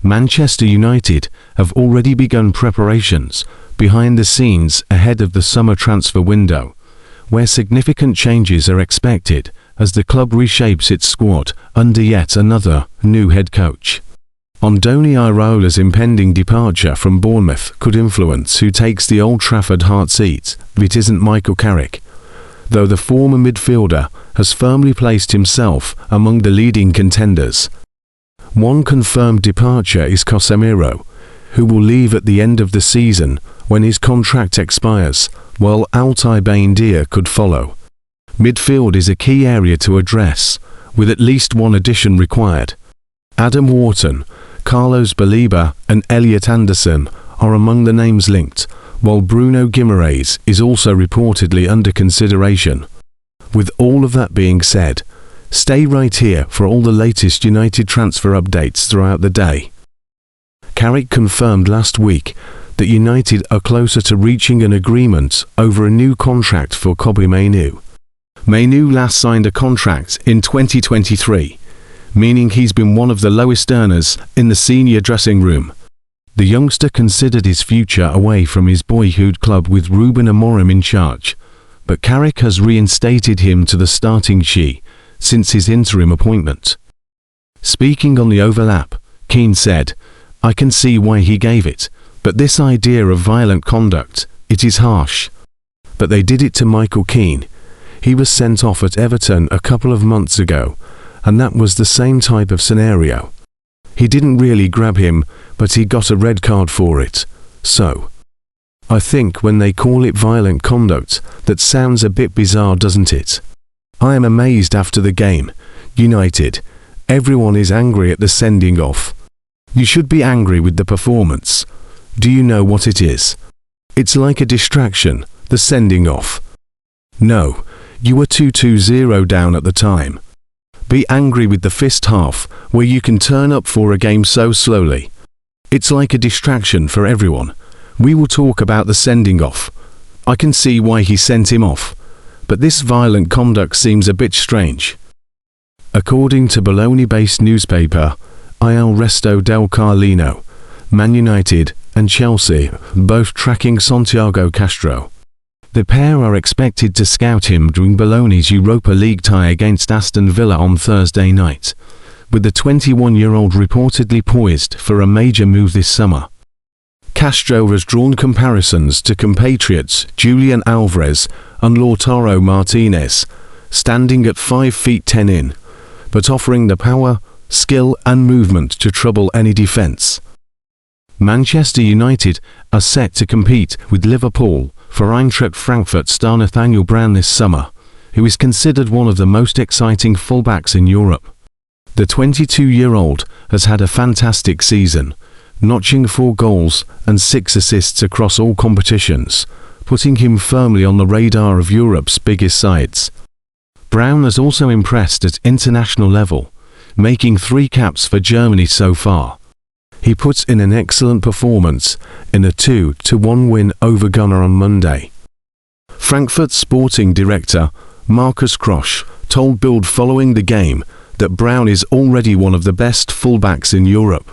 Manchester United have already begun preparations behind the scenes ahead of the summer transfer window, where significant changes are expected as the club reshapes its squad under yet another new head coach. Andoni Iraola's impending departure from Bournemouth could influence who takes the Old Trafford heart seat if it isn't Michael Carrick, though the former midfielder has firmly placed himself among the leading contenders. One confirmed departure is Casemiro, who will leave at the end of the season when his contract expires, while Altay Bayindir could follow. Midfield is a key area to address, with at least one addition required. Adam Wharton, Carlos Baleba and Elliot Anderson are among the names linked, while Bruno Guimaraes is also reportedly under consideration. With all of that being said, stay right here for all the latest United transfer updates throughout the day. Carrick confirmed last week that United are closer to reaching an agreement over a new contract for Kobbie Mainoo. Mainoo last signed a contract in 2023, meaning he's been one of the lowest earners in the senior dressing room. The youngster considered his future away from his boyhood club with Ruben Amorim in charge, but Carrick has reinstated him to the starting sheet since his interim appointment. Speaking on the overlap, Keane said, "I can see why he gave it, but this idea of violent conduct, it is harsh. But they did it to Michael Keane. He was sent off at Everton a couple of months ago, and that was the same type of scenario. He didn't really grab him, but he got a red card for it. So, I think when they call it violent conduct, that sounds a bit bizarre, doesn't it? I am amazed after the game. United, everyone is angry at the sending off. You should be angry with the performance. Do you know what it is? It's like a distraction, the sending off. No, you were 2-2-0 down at the time. Be angry with the first half, where you can turn up for a game so slowly. It's like a distraction for everyone. We will talk about the sending off. I can see why he sent him off, but this violent conduct seems a bit strange." According to Bologna-based newspaper Il Resto del Carlino, Man United and Chelsea both tracking Santiago Castro. The pair are expected to scout him during Bologna's Europa League tie against Aston Villa on Thursday night, with the 21-year-old reportedly poised for a major move this summer. Castro has drawn comparisons to compatriots Julian Alvarez and Lautaro Martinez, standing at 5 feet 10 in, but offering the power, skill and movement to trouble any defence. Manchester United are set to compete with Liverpool for Eintracht Frankfurt star Nathaniel this summer, who is considered one of the most exciting fullbacks in Europe. The 22-year-old has had a fantastic season, notching 4 goals and 6 assists across all competitions, putting him firmly on the radar of Europe's biggest sides. Brown has also impressed at international level, making 3 caps for Germany so far. He puts in an excellent performance in a 2-1 win over Gunner on Monday. Frankfurt sporting director Markus Krosch told Bild following the game that Brown is already one of the best fullbacks in Europe.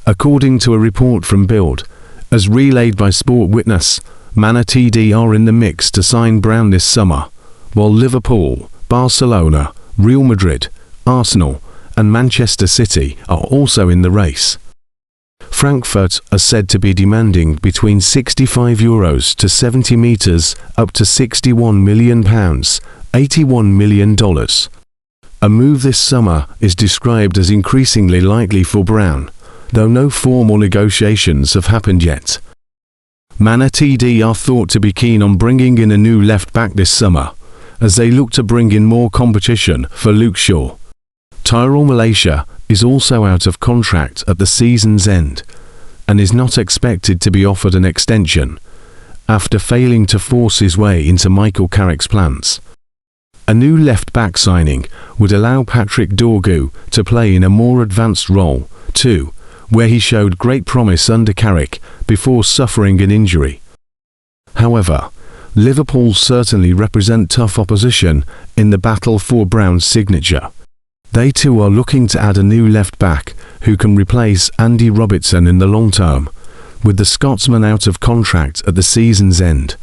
According to a report from Bild, as relayed by Sport Witness, manunited are in the mix to sign Brown this summer, while Liverpool, Barcelona, Real Madrid, Arsenal and Manchester City are also in the race. Frankfurt are said to be demanding between €65 to 70 meters up to £61 million, $81 million. A move this summer is described as increasingly likely for Brown, though no formal negotiations have happened yet. Manunited are thought to be keen on bringing in a new left-back this summer, as they look to bring in more competition for Luke Shaw. Tyrell Malaysia is also out of contract at the season's end, and is not expected to be offered an extension, after failing to force his way into Michael Carrick's plans. A new left-back signing would allow Patrick Dorgu to play in a more advanced role, too, where he showed great promise under Carrick before suffering an injury. However, Liverpool certainly represent tough opposition in the battle for Brown's signature. They too are looking to add a new left-back who can replace Andy Robertson in the long term, with the Scotsman out of contract at the season's end.